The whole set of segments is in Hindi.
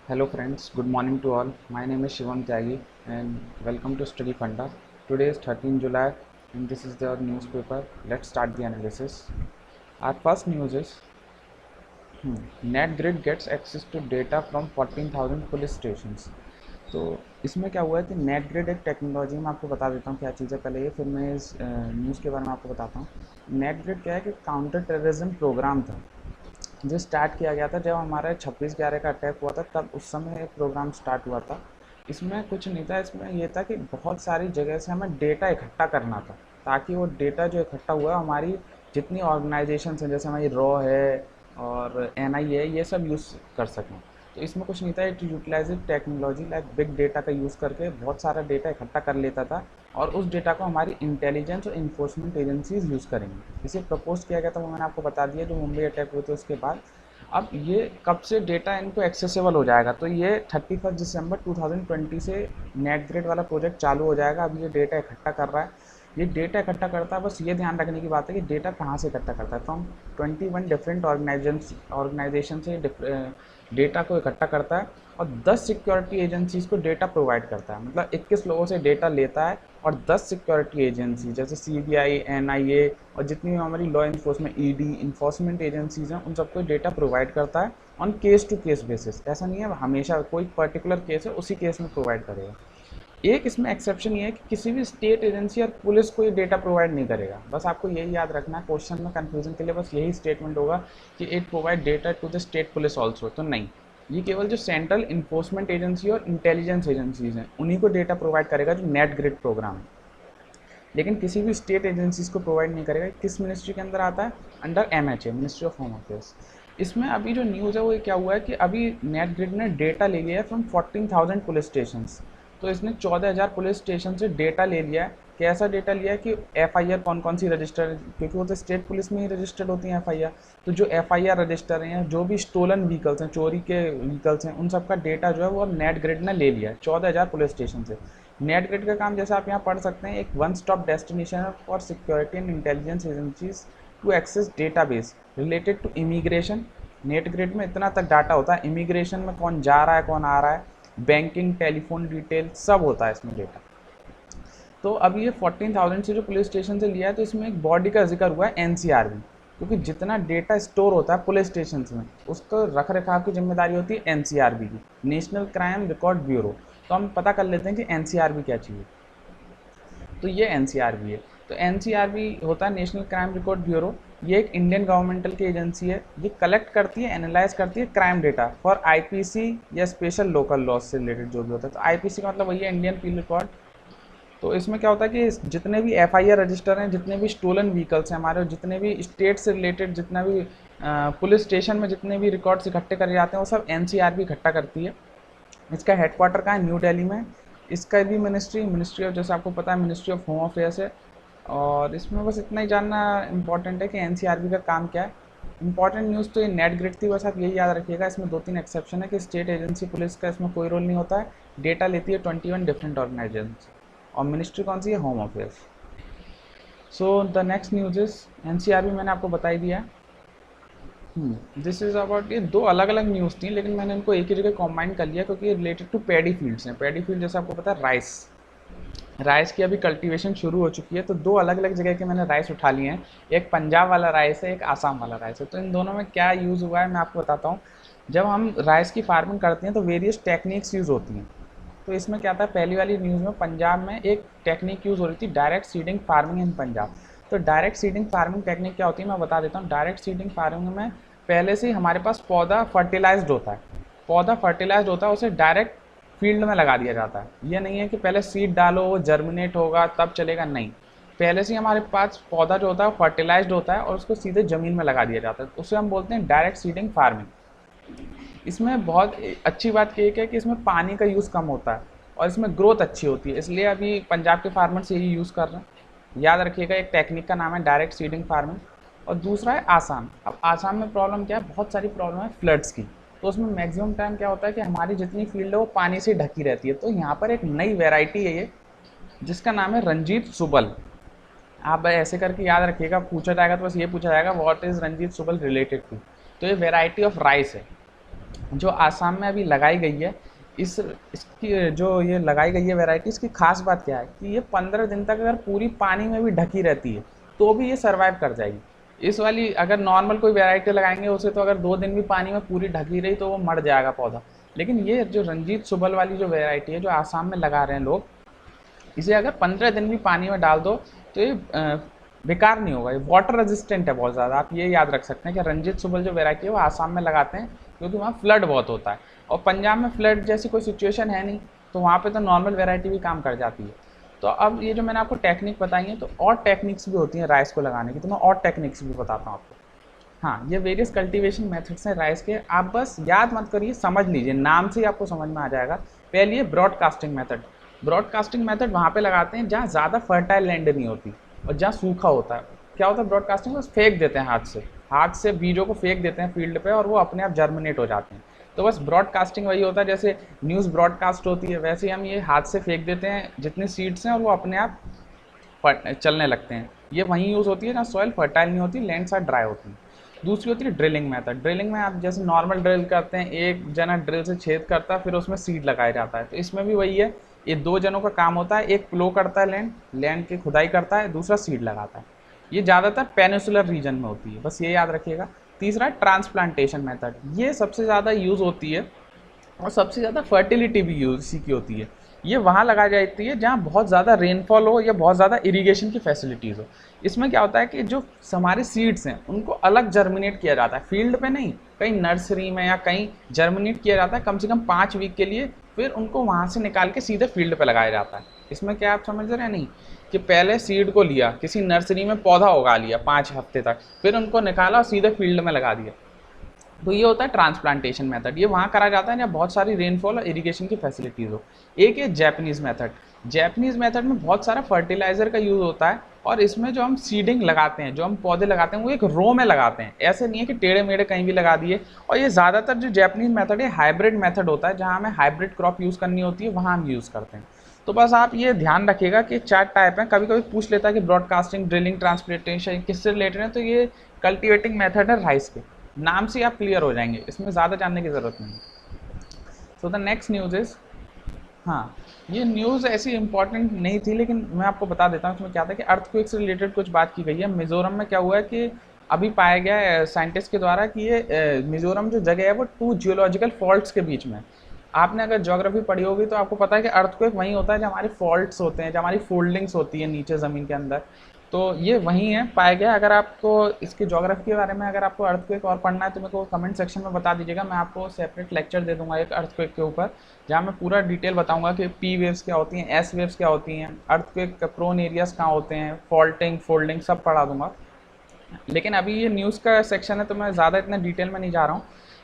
Hello friends, good morning to all. My name is Shivam Tyagi and welcome to Study Funda. Today is 13 July and this is the newspaper. Let's start the analysis. Our first news is NetGrid gets access to data from 14,000 police stations. तो इसमें क्या हुआ है कि नेटग्रिड एक टेक्नोलॉजी, मैं आपको बता देता हूँ क्या चीज़ है पहले ये, फिर मैं इस न्यूज़ के बारे में आपको बताता हूँ। नेटग्रिड क्या है कि काउंटर टेररिज्म प्रोग्राम था जो स्टार्ट किया गया था जब हमारा 26/11 का अटैक हुआ था, तब उस समय एक प्रोग्राम स्टार्ट हुआ था। इसमें कुछ नहीं था, इसमें ये था कि बहुत सारी जगह से हमें डेटा इकट्ठा करना था ताकि वो डेटा जो इकट्ठा हुआ हमारी जितनी ऑर्गेनाइजेशन हैं जैसे हमारी रॉ है और NIA है ये सब यूज़ कर सकें। तो इसमें कुछ नहीं था, it utilise technology like big data का यूज़ करके बहुत सारा डेटा इकट्ठा कर लेता था और उस डेटा को हमारी इंटेलिजेंस और इन्फोर्समेंट एजेंसीज यूज़ करेंगी। इसे प्रपोज किया गया था, वो मैंने आपको बता दिया, जो मुंबई अटैक हुए थे उसके बाद। अब ये कब से डेटा इनको एक्सेसिबल हो जाएगा, तो ये 31 दिसंबर 2020 से नेटग्रिड वाला प्रोजेक्ट चालू हो जाएगा। अब ये डेटा इकट्ठा कर रहा है, ये डेटा इकट्ठा करता है। बस ये ध्यान रखने की बात है कि डेटा कहाँ से इकट्ठा करता है। फ्रॉम 21 डिफरेंट ऑर्गेनाइजेशन से डेटा को इकट्ठा करता है और 10 सिक्योरिटी एजेंसीज को डेटा प्रोवाइड करता है। मतलब 21 लोगों से डेटा लेता है और 10 सिक्योरिटी एजेंसी जैसे CBI, NIA और जितनी भी हमारी law enforcement ED enforcement agencies हैं उन सबको डेटा प्रोवाइड करता है on case to case basis. ऐसा नहीं है हमेशा कोई पर्टिकुलर केस है उसी केस में प्रोवाइड करेगा। एक इसमें एक्सेप्शन ये है कि किसी भी स्टेट एजेंसी और पुलिस को ये डेटा प्रोवाइड नहीं करेगा। बस आपको यही याद रखना है, क्वेश्चन में कंफ्यूजन के लिए बस यही स्टेटमेंट होगा कि it provide data to the state police also. तो नहीं, ये केवल जो सेंट्रल इन्फोर्समेंट एजेंसी और इंटेलिजेंस एजेंसीज हैं उन्हीं को डेटा प्रोवाइड करेगा जो नेट ग्रिड प्रोग्राम है, लेकिन किसी भी स्टेट एजेंसीज को प्रोवाइड नहीं करेगा। किस मिनिस्ट्री के अंदर आता है? Under MHA, ministry of home affairs. इसमें अभी जो न्यूज़ है वो क्या हुआ है कि अभी नेट ग्रिड ने डेटा ले लिया है फ्रॉम 14,000 पुलिस स्टेशंस। तो इसने 14,000 पुलिस स्टेशन से डेटा ले लिया है। कैसा डेटा लिया है कि FIR कौन कौन सी रजिस्टर, क्योंकि वो तो स्टेट पुलिस में ही रजिस्टर्ड होती हैं FIR। तो जो FIR रजिस्टर हैं, जो भी स्टोलन व्हीकल्स हैं, चोरी के व्हीकल्स हैं, उन सब का डेटा जो है वो नेट ग्रिड ने ले लिया है 14,000 पुलिस स्टेशन से। नेट ग्रिड का काम जैसे आप यहाँ पढ़ सकते हैं, एक one stop destination for security and intelligence agencies to access database related to immigration. NATGRID में इतना तक डाटा होता है, इमिग्रेशन में कौन जा रहा है कौन आ रहा है, बैंकिंग, टेलीफोन डिटेल सब होता है इसमें डेटा। तो अभी ये 14,000 से जो पुलिस स्टेशन से लिया है, तो इसमें एक बॉडी का जिक्र हुआ है NCRB, क्योंकि जितना डेटा स्टोर होता है पुलिस स्टेशन में उसको रख रखाव की जिम्मेदारी होती है NCRB की, नेशनल क्राइम रिकॉर्ड ब्यूरो। तो हम पता कर लेते हैं कि NCRB क्या चाहिए। तो ये NCRB है। तो NCRB होता है नेशनल क्राइम रिकॉर्ड ब्यूरो। ये एक इंडियन गवर्नमेंटल की एजेंसी है। ये कलेक्ट करती है, एनालाइज करती है क्राइम डेटा फॉर IPC या स्पेशल लोकल लॉज से रिलेटेड जो भी होता है। तो IPC का मतलब वही है, इंडियन पीनल कोड। तो इसमें क्या होता है कि जितने भी FIR रजिस्टर हैं, जितने भी स्टोलन व्हीकल्स हैं हमारे, जितने भी स्टेट से रिलेटेड, जितना भी पुलिस स्टेशन में जितने भी रिकॉर्ड्स इकट्ठे करे जाते हैं वो सब NCRB इकट्ठा करती है। इसका हेडक्वार्टर कहाँ है? न्यू दिल्ली में। इसका भी मिनिस्ट्री ऑफ, जैसे आपको पता है, मिनिस्ट्री ऑफ होम अफेयर्स है। और इसमें बस इतना ही जानना इंपॉर्टेंट है कि NCRB का काम क्या है। इंपॉर्टेंट न्यूज़ तो ये नेट ग्रिड थी, बस आप यही याद रखिएगा। इसमें 2-3 एक्सेप्शन है कि स्टेट एजेंसी पुलिस का इसमें कोई रोल नहीं होता है। डेटा लेती है 21 डिफरेंट ऑर्गेनाइजेशन और मिनिस्ट्री कौन सी है? Home affairs. So the next news is NCRB मैंने आपको बता ही दिया। दिस इज़ अबाउट, ये दो अलग अलग न्यूज़ थी लेकिन मैंने इनको एक ही जगह कॉम्बाइन कर लिया क्योंकि ये रिलेटेड टू पैडी फील्ड्स हैं। पैडी फील्ड जैसे आपको पता है राइस की अभी कल्टीवेशन शुरू हो चुकी है। तो दो अलग अलग जगह के मैंने राइस उठा लिए हैं, एक पंजाब वाला राइस है, एक आसाम वाला राइस है। तो इन दोनों में क्या यूज़ हुआ है मैं आपको बताता हूँ। जब हम राइस की फार्मिंग करते हैं तो वेरियस टेक्निक्स यूज़ होती हैं। तो इसमें क्या था, पहली वाली न्यूज़ में पंजाब में एक टेक्निक यूज़ हो रही थी, direct seeding farming in Punjab. तो डायरेक्ट सीडिंग फार्मिंग टेक्निक क्या होती है मैं बता देता हूँ। डायरेक्ट सीडिंग फार्मिंग में पहले से ही हमारे पास पौधा फर्टिलाइज्ड होता है, उसे डायरेक्ट फील्ड में लगा दिया जाता है। ये नहीं है कि पहले सीड डालो वो जर्मिनेट होगा तब चलेगा, नहीं, पहले से ही हमारे पास पौधा जो होता है फर्टिलाइज्ड होता है और उसको सीधे ज़मीन में लगा दिया जाता है। उसे हम बोलते हैं डायरेक्ट सीडिंग फार्मिंग। इसमें बहुत अच्छी बात ये है कि इसमें पानी का यूज़ कम होता है और इसमें ग्रोथ अच्छी होती है, इसलिए अभी पंजाब के फार्मर्स यही यूज़ कर रहे हैं। याद रखिएगा, एक टेक्निक का नाम है डायरेक्ट सीडिंग फार्मिंग। और दूसरा है आसाम। अब आसाम में प्रॉब्लम क्या है, बहुत सारी प्रॉब्लम है फ्लड्स की। तो उसमें मैक्सिमम टाइम क्या होता है कि हमारी जितनी फील्ड है वो पानी से ढकी रहती है। तो यहाँ पर एक नई वेराइटी है ये, जिसका नाम है रंजीत सुबल। आप ऐसे करके याद रखिएगा, पूछा जाएगा तो बस ये पूछा जाएगा what is Ranjit Subal related to. तो ये वेराइटी ऑफ राइस है। जो आसाम में अभी लगाई गई है, इसकी जो ये लगाई गई है वैरायटी, इसकी खास बात क्या है कि ये 15 दिन तक अगर पूरी पानी में भी ढकी रहती है तो भी ये सर्वाइव कर जाएगी। इस वाली अगर नॉर्मल कोई वैरायटी लगाएंगे उसे तो अगर 2 दिन भी पानी में पूरी ढकी रही तो वो मर जाएगा पौधा। लेकिन ये जो रंजीत सुबल वाली जो वैरायटी है जो आसाम में लगा रहे हैं लोग, इसे अगर 15 दिन भी पानी में डाल दो तो ये बेकार नहीं होगा। ये वाटर रेजिस्टेंट है बहुत ज़्यादा। आप ये याद रख सकते हैं कि रंजीत सुबल जो वैरायटी है वो आसाम में लगाते हैं क्योंकि वहाँ फ्लड बहुत होता है, और पंजाब में फ्लड जैसी कोई सिचुएशन है नहीं, तो वहाँ पे तो नॉर्मल वैरायटी भी काम कर जाती है। तो अब ये जो मैंने आपको टेक्निक बताई है, तो और टेक्निक्स भी होती हैं राइस को लगाने की, तो मैं और टेक्निक्स भी बताता हूँ आपको। हाँ, ये वेरियस कल्टीवेशन मेथड्स हैं राइस के, आप बस याद मत करिए, समझ लीजिए, नाम से ही आपको समझ में आ जाएगा। पहले ये ब्रॉडकास्टिंग मेथड। ब्रॉडकास्टिंग मेथड वहाँ पे लगाते हैं जहाँ ज़्यादा फर्टाइल लैंड नहीं होती और जहाँ सूखा होता है। क्या होता है ब्रॉडकास्टिंग में, फेंक देते हैं हाथ से बीजों को फेंक देते हैं फील्ड पे और वो अपने आप जर्मिनेट हो जाते हैं। तो बस ब्रॉडकास्टिंग वही होता है, जैसे न्यूज़ ब्रॉडकास्ट होती है वैसे ही हम ये हाथ से फेंक देते हैं जितने सीड्स हैं और वो अपने आप चलने लगते हैं। ये वहीं यूज़ होती है जहाँ सॉइल फर्टाइल नहीं होती, लैंड साइड ड्राई होती है। दूसरी होती है ड्रिलिंग मेथड। ड्रिलिंग में आप जैसे नॉर्मल ड्रिल करते हैं, एक जना ड्रिल से छेद करता है फिर उसमें सीड लगाया जाता है, तो इसमें भी वही है, ये 2 जनों का काम होता है। एक प्लो करता है लैंड की खुदाई करता है, दूसरा सीड लगाता है। ये ज़्यादातर पेनिसुलर रीजन में होती है, बस ये याद रखिएगा। तीसरा ट्रांसप्लांटेशन मेथड, ये सबसे ज़्यादा यूज़ होती है और सबसे ज़्यादा फर्टिलिटी भी यूज इसी की होती है। ये वहाँ लगाई जाती है जहाँ बहुत ज़्यादा रेनफॉल हो या बहुत ज़्यादा इरिगेशन की फैसिलिटीज़ हो। इसमें क्या होता है कि जो हमारे सीड्स हैं उनको अलग जर्मिनेट किया जाता है, फील्ड पे नहीं, कहीं नर्सरी में या कहीं जर्मिनेट किया जाता है कम से कम 5 वीक के लिए, फिर उनको वहाँ से निकाल के सीधे फील्ड पे लगाया जाता है। इसमें क्या आप समझ रहे हैं नहीं, कि पहले सीड को लिया, किसी नर्सरी में पौधा उगा लिया 5 हफ्ते तक, फिर उनको निकाला और सीधे फील्ड में लगा दिया। तो ये होता है ट्रांसप्लांटेशन मेथड। ये वहाँ करा जाता है जहाँ बहुत सारी रेनफॉल और इरिगेशन की फैसिलिटीज़ हो। एक है जैपनीज़ मेथड। जैपनीज़ मेथड में बहुत सारा फर्टिलाइज़र का यूज़ होता है और इसमें जो हम सीडिंग लगाते हैं, जो हम पौधे लगाते हैं, वो एक रो में लगाते हैं, ऐसे नहीं है कि टेढ़े मेढ़े कहीं भी लगा दिए। और ये ज़्यादातर जो जैपनीज़ मेथड है हाइब्रिड मेथड होता है, जहाँ हमें हाइब्रिड क्रॉप यूज़ करनी होती है, वहाँ हम यूज़ करते हैं। तो बस आप ये ध्यान रखिएगा कि 4 टाइप हैं। कभी कभी पूछ लेता है कि ब्रॉडकास्टिंग, ड्रिलिंग, ट्रांसप्लांटेशन किससे रिलेटेड है, तो ये कल्टिवेटिंग मेथड है राइस के। नाम से आप क्लियर हो जाएंगे, इसमें ज़्यादा जानने की ज़रूरत नहीं। So the next news is, हाँ, ये न्यूज़ ऐसी इंपॉर्टेंट नहीं थी लेकिन मैं आपको बता देता हूँ इसमें क्या था कि अर्थक्वेक से रिलेटेड कुछ बात की गई है। मिज़ोरम में क्या हुआ है कि अभी पाया गया है साइंटिस्ट के द्वारा कि ये मिज़ोरम जो जगह है वो 2 जियोलॉजिकल फॉल्ट्स के बीच में। आपने अगर ज्योग्राफी पढ़ी होगी तो आपको पता है कि अर्थक्वेक वहीं होता है जहाँ हमारे फॉल्ट्स होते हैं, जहाँ हमारी फोल्डिंग्स होती है नीचे ज़मीन के अंदर, तो ये वहीं है पाया गया। अगर आपको इसकी ज्योग्राफी के बारे में अगर आपको अर्थक्वेक और पढ़ना है तो मेरे को कमेंट सेक्शन में बता दीजिएगा, मैं आपको सेपरेट लेक्चर दे दूंगा एक अर्थक्वेक के ऊपर, जहाँ मैं पूरा डिटेल बताऊंगा कि पी वेव्स क्या होती हैं, एस वेव्स क्या होती हैं, अर्थक्वेक प्रोन एरियाज कहाँ होते हैं, फॉल्टिंग, फोल्डिंग सब पढ़ा दूंगा। लेकिन अभी ये न्यूज़ का सेक्शन है तो मैं ज़्यादा इतना डिटेल में नहीं जा रहा हूँ।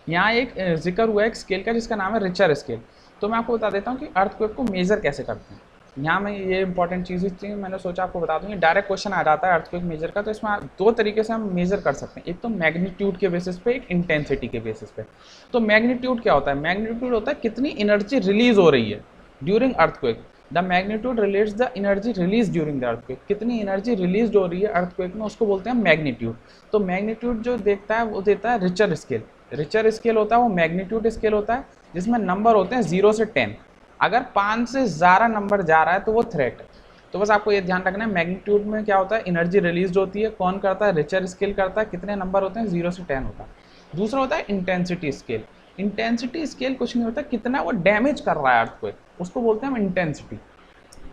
यहाँ एक जिक्र हुआ है एक स्केल का जिसका नाम है रिचर स्केल। तो मैं आपको बता देता हूँ कि अर्थक्वेक को मेज़र कैसे करते हैं। यहाँ में ये इंपॉर्टेंट चीज़ थी, मैंने सोचा आपको बता दूँ। डायरेक्ट क्वेश्चन आ जाता है अर्थक्वेक मेजर का, तो इसमें 2 तरीके से हम मेजर कर सकते हैं, एक तो मैग्नीट्यूड के बेसिस पे, एक इंटेंसिटी के बेसिस पे। तो मैग्नीट्यूड क्या होता है, मैग्नीट्यूड होता है कितनी एनर्जी रिलीज हो रही है during earthquake. The magnitude relates the energy release during the earthquake, कितनी एनर्जी रिलीज हो रही है अर्थक्वेक में, उसको बोलते हैं मैग्नीट्यूड। तो मैग्नीट्यूड जो देखता है वो देता है रिचर स्केल। रिचर स्केल होता है वो मैग्नीट्यूड स्केल होता है जिसमें नंबर होते हैं 0 से 10। अगर 5 से ज़्यादा नंबर जा रहा है तो वो थ्रेट है। तो बस आपको ये ध्यान रखना है मैग्नीट्यूड में क्या होता है, एनर्जी रिलीज होती है, कौन करता है, रिचर स्केल करता है, कितने नंबर होते हैं, 0 से 10 होता है। दूसरा होता है इंटेंसिटी स्केल। इंटेंसिटी स्केल कुछ नहीं होता, कितना वो डैमेज कर रहा है अर्थक्वेक, उसको बोलते हैं हम इंटेंसिटी।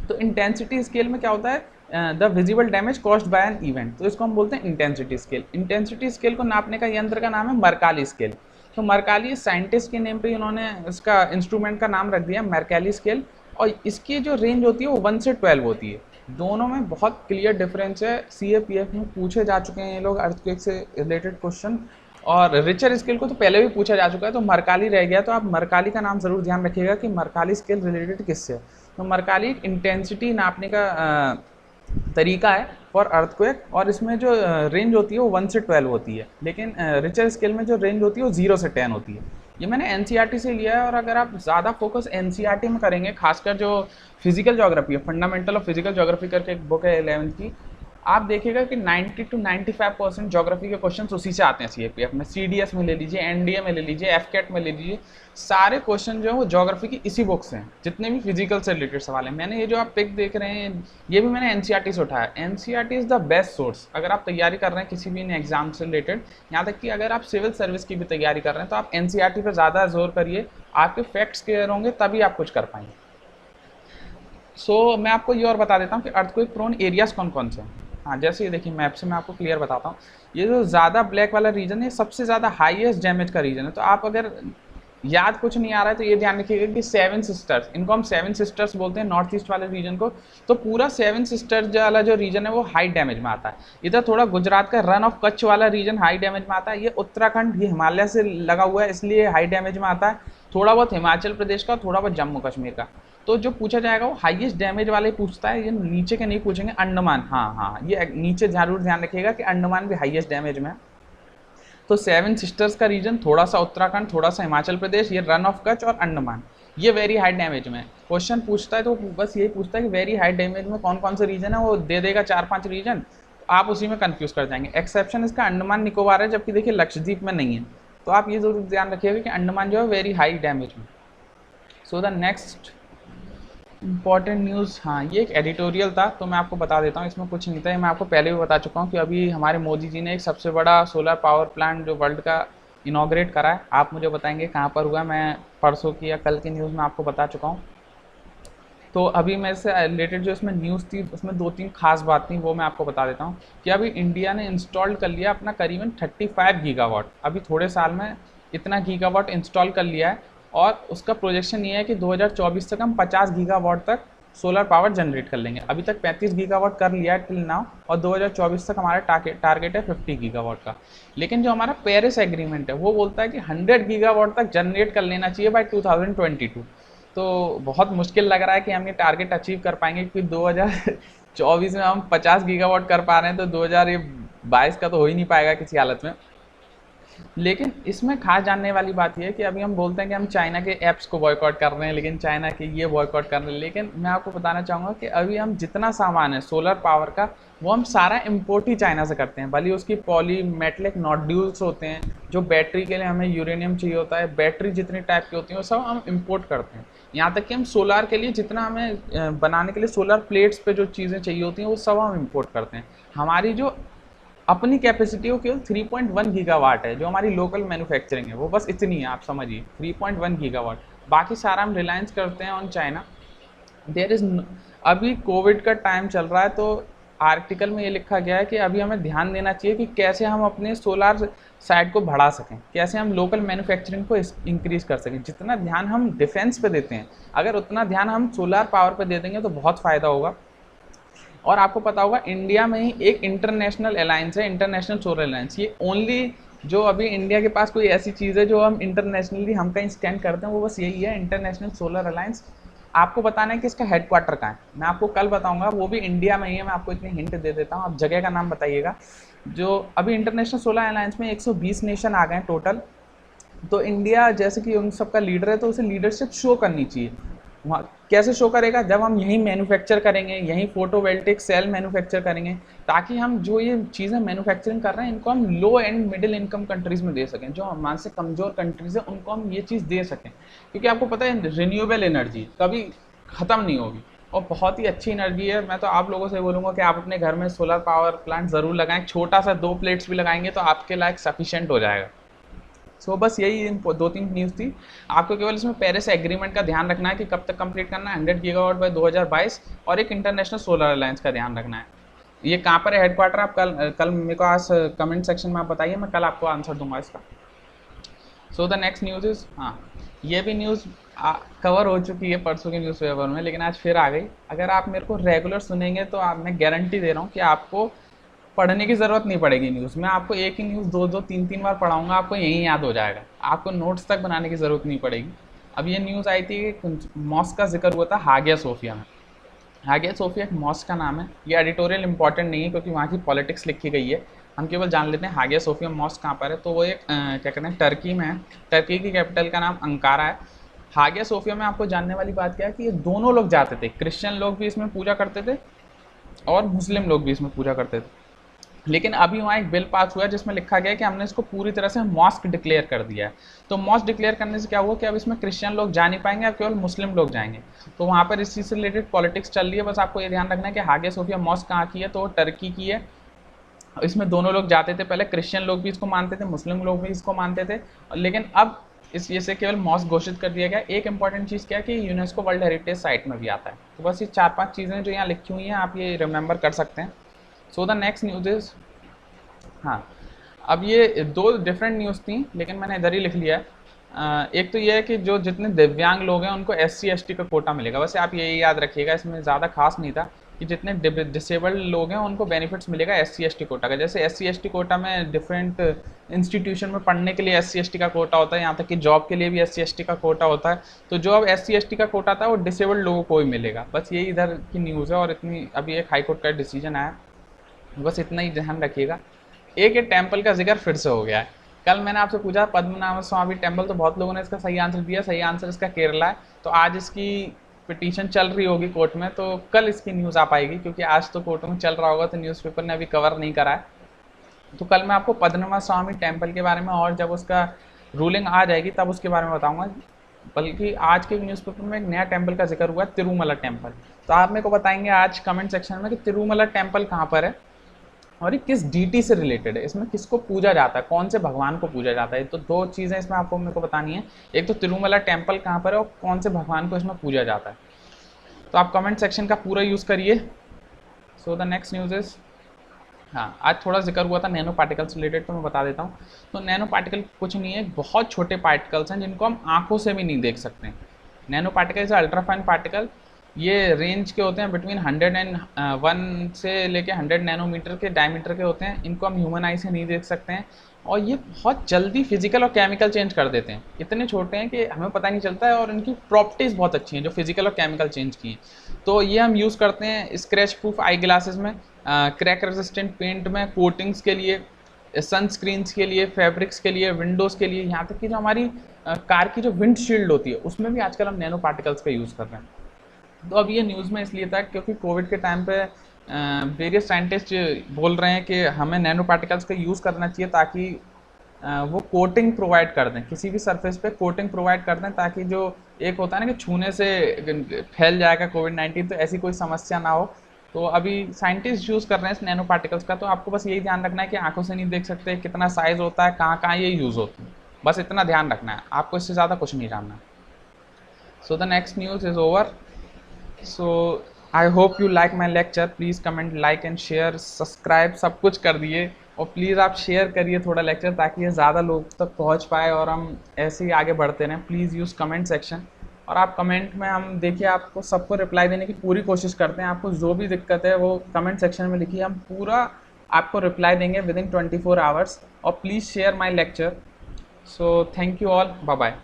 तो इंटेंसिटी स्केल में क्या होता है, the visible damage caused by an event, तो इसको हम बोलते हैं इंटेंसिटी स्केल। इंटेंसिटी स्केल को नापने का यंत्र का नाम है मरकाली स्केल। तो मरकाली साइंटिस्ट के नेम पे उन्होंने इसका इंस्ट्रूमेंट का नाम रख दिया मरकाली स्केल, और इसकी जो रेंज होती है वो 1 से 12 होती है। दोनों में बहुत क्लियर डिफरेंस है, CAPF में पूछे जा चुके हैं ये लोग अर्थक्वेक से रिलेटेड क्वेश्चन, और रिचर स्केल को तो पहले भी पूछा जा चुका है, तो मरकाली रह गया। तो आप मरकाली का नाम ज़रूर ध्यान रखिएगा कि मरकाली स्केल रिलेटेड किससे है। तो मरकाली एक इंटेंसिटी नापने का तरीका है फॉर अर्थक्वेक, और इसमें जो रेंज होती है वो 1 से 12 होती है, लेकिन रिचर स्केल में जो रेंज होती है वो 0 से 10 होती है। ये मैंने NCERT से लिया है, और अगर आप ज़्यादा फोकस NCERT में करेंगे, खासकर जो फिजिकल ज्योग्राफी है, फंडामेंटल ऑफ फिजिकल ज्योग्राफी करके एक बुक है 11th की, आप देखिएगा कि 90 to 95% ज्योग्राफी के क्वेश्चन उसी से आते हैं सीएपीएफ में। सीडीएस में ले लीजिए, एनडीए में ले लीजिए, एफकेट में ले लीजिए, सारे क्वेश्चन जो है वो ज्योग्राफी की इसी बुक से हैं, जितने भी फिजिकल से रिलेटेड सवाल हैं। मैंने ये जो आप पिक देख रहे हैं, ये भी मैंने एनसीईआरटी से उठाया। NCERT is the best source अगर आप तैयारी कर रहे हैं किसी भी एग्जाम से रिलेटेड, यहाँ तक कि अगर आप सिविल सर्विस की भी तैयारी कर रहे हैं तो आप एनसीईआरटी पर ज़्यादा जोर करिए, आपके फैक्ट्स क्लियर होंगे तभी आप कुछ कर पाएंगे। मैं आपको ये और बता देता हूँ कि अर्थक्वेक प्रोन एरियाज कौन कौन से हैं। हाँ, जैसे ये देखिए मैप से मैं आपको क्लियर बताता हूँ। ये जो ज़्यादा ब्लैक वाला रीजन है, सबसे ज़्यादा हाईएस्ट डैमेज का रीजन है। तो आप अगर याद कुछ नहीं आ रहा है तो ये ध्यान रखिएगा कि सेवन सिस्टर्स, इनको हम सेवन सिस्टर्स बोलते हैं नॉर्थ ईस्ट वाले रीजन को। तो पूरा सेवन सिस्टर्स वाला जो रीजन है वो हाई डैमेज में आता है। इधर थोड़ा गुजरात का रन ऑफ कच्छ वाला रीजन हाई डैमेज में आता है। ये उत्तराखंड, ये हिमालय से लगा हुआ है इसलिए हाई डैमेज में आता है। थोड़ा बहुत हिमाचल प्रदेश का, थोड़ा बहुत जम्मू कश्मीर का। तो जो पूछा जाएगा वो हाईएस्ट डैमेज वाले पूछता है, ये नीचे के नहीं पूछेंगे। अंडमान, हाँ, ये नीचे जरूर ध्यान रखिएगा कि अंडमान भी हाईएस्ट डैमेज में है। तो सेवन सिस्टर्स का रीजन थोड़ा सा उत्तराखंड, थोड़ा सा हिमाचल प्रदेश, ये रन ऑफ कच्छ और अंडमान, ये वेरी हाई डैमेज में। क्वेश्चन पूछता है तो बस यही पूछता है कि वेरी हाई डैमेज में कौन कौन से रीजन है, वो दे देगा 4-5 रीजन, आप उसी में कंफ्यूज कर जाएंगे। एक्सेप्शन इसका अंडमान निकोबार है, जबकि देखिए लक्षद्वीप में नहीं है। तो आप ये जरूर ध्यान रखिएगा कि अंडमान जो है वेरी हाई डैमेज में। So the next important news, हाँ, ये एक एडिटोरियल था तो मैं आपको बता देता हूँ, इसमें कुछ नहीं था। मैं आपको पहले भी बता चुका हूँ कि अभी हमारे मोदी जी ने एक सबसे बड़ा सोलर पावर प्लांट जो वर्ल्ड का इनॉग्रेट करा है। आप मुझे बताएंगे कहाँ पर हुआ, मैं परसों की या कल की न्यूज़ में आपको बता चुका हूँ। तो अभी मैं इससे रिलेटेड जो इसमें न्यूज़ थी उसमें 2-3 खास बात थी, वो मैं आपको बता देता हूँ कि अभी इंडिया ने इंस्टॉल कर लिया अपना करीबन 35 गीगावाट। अभी थोड़े साल में इतना गीगावाट इंस्टॉल कर लिया है और उसका प्रोजेक्शन ये है कि 2024 तक हम 50 गीगावाट तक सोलर पावर जनरेट कर लेंगे। अभी तक 35 गीगावाट कर लिया है टिल नाउ, और 2024 तक हमारा टारगेट है 50 गीगावाट का। लेकिन जो हमारा पेरिस एग्रीमेंट है वो बोलता है कि 100 गीगावाट तक जनरेट कर लेना चाहिए बाय 2022। तो बहुत मुश्किल लग रहा है कि हम ये टारगेट अचीव कर पाएंगे, क्योंकि 2024 में हम 50 गीगावाट कर पा रहे हैं तो 2022 का तो हो ही नहीं पाएगा किसी हालत में। लेकिन इसमें खास जानने वाली बात यह है कि अभी हम बोलते हैं कि हम चाइना के ऐप्स को बॉयकॉट कर रहे हैं, लेकिन चाइना के ये बॉयकॉट कर रहे हैं। लेकिन मैं आपको बताना चाहूँगा कि अभी हम जितना सामान है सोलर पावर का वो हम सारा इंपोर्ट ही चाइना से करते हैं। भले उसकी पॉली मेटलिक नॉड्यूल्स होते हैं, जो बैटरी के लिए हमें यूरेनियम चाहिए होता है, बैटरी जितनी टाइप की होती है वो सब हम इंपोर्ट करते हैं। यहाँ तक कि हम सोलार के लिए जितना हमें बनाने के लिए सोलर प्लेट्स पे जो चीज़ें चाहिए होती हैं वो सब हम इंपोर्ट करते हैं। हमारी जो अपनी कैपेसिटी वो केवल 3.1 गीगावाट है, जो हमारी लोकल मैन्युफैक्चरिंग है वो बस इतनी है, आप समझिए 3.1 गीगावाट। बाकी सारा हम रिलायंस करते हैं ऑन चाइना। देयर इज़ अभी कोविड का टाइम चल रहा है तो आर्टिकल में ये लिखा गया है कि अभी हमें ध्यान देना चाहिए कि कैसे हम अपने सोलार साइड को बढ़ा सकें, कैसे हम लोकल मैन्युफैक्चरिंग को इंक्रीज़ कर सकें। जितना ध्यान हम डिफेंस पे देते हैं, अगर उतना ध्यान हम सोलार पावर पे दे देंगे तो बहुत फ़ायदा होगा। और आपको पता होगा इंडिया में ही एक इंटरनेशनल अलायंस है, इंटरनेशनल सोलर अलायंस। ये ओनली जो अभी इंडिया के पास कोई ऐसी चीज़ है जो हम इंटरनेशनली हम कहीं स्टैंड करते हैं वो बस यही है, इंटरनेशनल सोलर अलायंस। आपको बताना है कि इसका हेडक्वार्टर कहाँ है, मैं आपको कल बताऊंगा, वो भी इंडिया में ही है। मैं आपको इतनी हिंट दे देता हूँ, आप जगह का नाम बताइएगा। जो अभी इंटरनेशनल सोलर अलायंस में 120 नेशन आ गए हैं टोटल। तो इंडिया जैसे कि उन सबका लीडर है तो उसे लीडरशिप शो करनी चाहिए। वहाँ कैसे शो करेगा, जब हम यहीं मैन्युफैक्चर करेंगे, यहीं फोटोवोल्टिक सेल मैन्युफैक्चर करेंगे, ताकि हम जो ये चीज़ें मैन्युफैक्चरिंग कर रहे हैं इनको हम लो एंड मिडिल इनकम कंट्रीज़ में दे सकें। जो हमारे से कमज़ोर कंट्रीज़ हैं उनको हम ये चीज़ दे सकें, क्योंकि आपको पता है रिन्यूएबल एनर्जी कभी ख़त्म नहीं होगी और बहुत ही अच्छी एनर्जी है। मैं तो आप लोगों से बोलूँगा कि आप अपने घर में सोलर पावर प्लांट ज़रूर लगाएं। छोटा सा 2 प्लेट्स भी लगाएंगे तो आपके लायक सफिशिएंट हो जाएगा। बस यही 2-3 न्यूज़ थी। आपको केवल इसमें पेरिस एग्रीमेंट का ध्यान रखना है कि कब तक कंप्लीट करना है, 100 गीगावाट बाय 2022, और एक इंटरनेशनल सोलर अलायंस का ध्यान रखना है। ये कहाँ पर है हेडक्वार्टर, आप कल मेरे को आज कमेंट सेक्शन में आप बताइए, मैं कल आपको आंसर दूंगा इसका। द नेक्स्ट न्यूज़ इज़, हाँ, ये भी न्यूज़ कवर हो चुकी है परसों के न्यूज़पेपर में, लेकिन आज फिर आ गई। अगर आप मेरे को रेगुलर सुनेंगे तो मैं गारंटी दे रहा हूँ कि आपको पढ़ने की ज़रूरत नहीं पड़ेगी न्यूज़। मैं आपको एक ही न्यूज़ 2-2, 3-3 बार पढ़ाऊंगा, आपको यहीं याद हो जाएगा, आपको नोट्स तक बनाने की ज़रूरत नहीं पड़ेगी। अब ये न्यूज़ आई थी कि मॉस्क का जिक्र हुआ था हागिया सोफिया में। हागिया सोफिया एक मॉस्क का नाम है। ये एडिटोरियल इंपॉर्टेंट नहीं है क्योंकि वहाँ की पॉलिटिक्स लिखी गई है, हम केवल जान लेते हैं हागिया सोफिया मॉस्क कहाँ पर है। तो वो एक क्या कहते हैं, टर्की में है। टर्की की कैपिटल का नाम अंकारा है। हागिया सोफिया में आपको जानने वाली बात क्या है कि ये दोनों लोग जाते थे, क्रिश्चियन लोग भी इसमें पूजा करते थे और मुस्लिम लोग भी इसमें पूजा करते थे। लेकिन अभी वहाँ एक बिल पास हुआ है जिसमें लिखा गया है कि हमने इसको पूरी तरह से मॉस्क डिक्लेयर कर दिया है। तो मॉस्क डिक्लेयर करने से क्या हुआ कि अब इसमें क्रिश्चियन लोग जा नहीं पाएंगे, अब केवल मुस्लिम लोग जाएंगे। तो वहाँ पर इस चीज़ से रिलेटेड पॉलिटिक्स चल रही है। बस आपको ये ध्यान रखना है कि हागिया सोफिया मॉस्क कहाँ की है, तो वो टर्की की है। इसमें दोनों लोग जाते थे, पहले क्रिश्चियन लोग भी इसको मानते थे, मुस्लिम लोग भी इसको मानते थे, लेकिन अब इस ये से केवल मॉस्क घोषित कर दिया गया। एक इंपॉर्टेंट चीज़ क्या है कि यूनेस्को वर्ल्ड हेरिटेज साइट में भी आता है। तो बस ये 4-5 चीज़ें जो यहाँ लिखी हुई हैं आप ये रिमेंबर कर सकते हैं। So the next news is, हाँ, अब ये दो डिफरेंट न्यूज़ थी लेकिन मैंने इधर ही लिख लिया है। एक तो ये है कि जो जितने दिव्यांग लोग हैं उनको SC ST का कोटा मिलेगा। वैसे आप यही याद रखिएगा, इसमें ज़्यादा खास नहीं था कि जितने डिसेबल्ड लोग हैं उनको बेनिफिट्स मिलेगा SC ST कोटा का। जैसे SC ST कोटा में डिफरेंट इंस्टीट्यूशन में पढ़ने के लिए SC ST का कोटा होता है, यहाँ तक कि जॉब के लिए भी SC ST का कोटा होता है। तो जो अब SC ST का कोटा था वो डिसेबल्ड लोगों को ही मिलेगा। बस यही इधर की न्यूज़ है। और इतनी अभी एक हाई कोर्ट का डिसीजन आया, बस इतना ही ध्यान रखिएगा। एक ये टेम्पल का जिक्र फिर से हो गया है। कल मैंने आपसे पूछा पद्मनाभ स्वामी टेम्पल, तो बहुत लोगों ने इसका सही आंसर दिया। सही आंसर इसका केरला है। तो आज इसकी पिटीशन चल रही होगी कोर्ट में, तो कल इसकी न्यूज़ आ पाएगी, क्योंकि आज तो कोर्ट में चल रहा होगा तो न्यूज़पेपर ने अभी कवर नहीं करा है। तो कल मैं आपको पद्मनाभ स्वामी टेम्पल के बारे में, और जब उसका रूलिंग आ जाएगी तब उसके बारे में बताऊंगा। बल्कि आज के न्यूज़पेपर में एक नया टेम्पल का जिक्र हुआ है, तिरुमला टेम्पल। तो आप मेरे को बताएंगे आज कमेंट सेक्शन में कि तिरुमला टेम्पल कहाँ पर है और ये किस डीटी से रिलेटेड है, इसमें किसको पूजा जाता है, कौन से भगवान को पूजा जाता है। तो दो चीज़ें इसमें आपको मेरे को बतानी है, एक तो तिरुमला टेम्पल कहाँ पर है और कौन से भगवान को इसमें पूजा जाता है। तो आप कमेंट सेक्शन का पूरा यूज़ करिए। So the next news is, हाँ, आज थोड़ा जिक्र हुआ था नैनो पार्टिकल्स रिलेटेड, तो मैं बता देता हूँ। तो नैनो पार्टिकल कुछ नहीं है, बहुत छोटे पार्टिकल्स हैं जिनको हम आंखों से भी नहीं देख सकते। Nano particle is ultrafine particle. ये रेंज के होते हैं बिटवीन 101 से लेके 100 नैनोमीटर के डायमीटर के होते हैं। इनको हम ह्यूमन आई से नहीं देख सकते हैं और ये बहुत जल्दी फिजिकल और केमिकल चेंज कर देते हैं। इतने छोटे हैं कि हमें पता नहीं चलता है और इनकी प्रॉपर्टीज़ बहुत अच्छी हैं जो फिजिकल और केमिकल चेंज की हैं। तो ये हम यूज़ करते हैं स्क्रैच प्रूफ आई ग्लासेस में, क्रैक रेजिस्टेंट पेंट में, कोटिंग्स के लिए, सनस्क्रीन्स के लिए, फैब्रिक्स के लिए, विंडोज़ के लिए, यहाँ तक कि जो हमारी कार की जो विंडशील्ड होती है उसमें भी आजकल हम नैनो पार्टिकल्स का यूज़ कर रहे हैं। तो अब ये न्यूज़ में इसलिए था क्योंकि कोविड के टाइम पे वेरियस साइंटिस्ट बोल रहे हैं कि हमें नैनो पार्टिकल्स का यूज़ करना चाहिए ताकि वो कोटिंग प्रोवाइड कर दें, किसी भी सरफेस पे कोटिंग प्रोवाइड कर दें, ताकि जो एक होता है ना कि छूने से फैल जाएगा कोविड-19, तो ऐसी कोई समस्या ना हो। तो अभी साइंटिस्ट यूज़ कर रहे हैं इस नैनो पार्टिकल्स का। तो आपको बस यही ध्यान रखना है कि आंखों से नहीं देख सकते, कितना साइज़ होता है, कहाँ कहाँ ये यूज़ होती है, बस इतना ध्यान रखना है, आपको इससे ज़्यादा कुछ नहीं जानना। So the next news is over. So I hope you like my lecture. Please comment, like and share, subscribe, सब कुछ कर दिए। और प्लीज़ आप शेयर करिए थोड़ा लेक्चर, ताकि ये ज़्यादा लोग तक पहुंच पाए और हम ऐसे ही आगे बढ़ते रहें। Please use comment section. और आप कमेंट में, हम देखिए आपको सबको रिप्लाई देने की पूरी कोशिश करते हैं। आपको जो भी दिक्कत है वो कमेंट सेक्शन में लिखिए, हम पूरा आपको रिप्लाई देंगे विदिन 24 आवर्स। और please share my lecture. So thank you all, bye bye.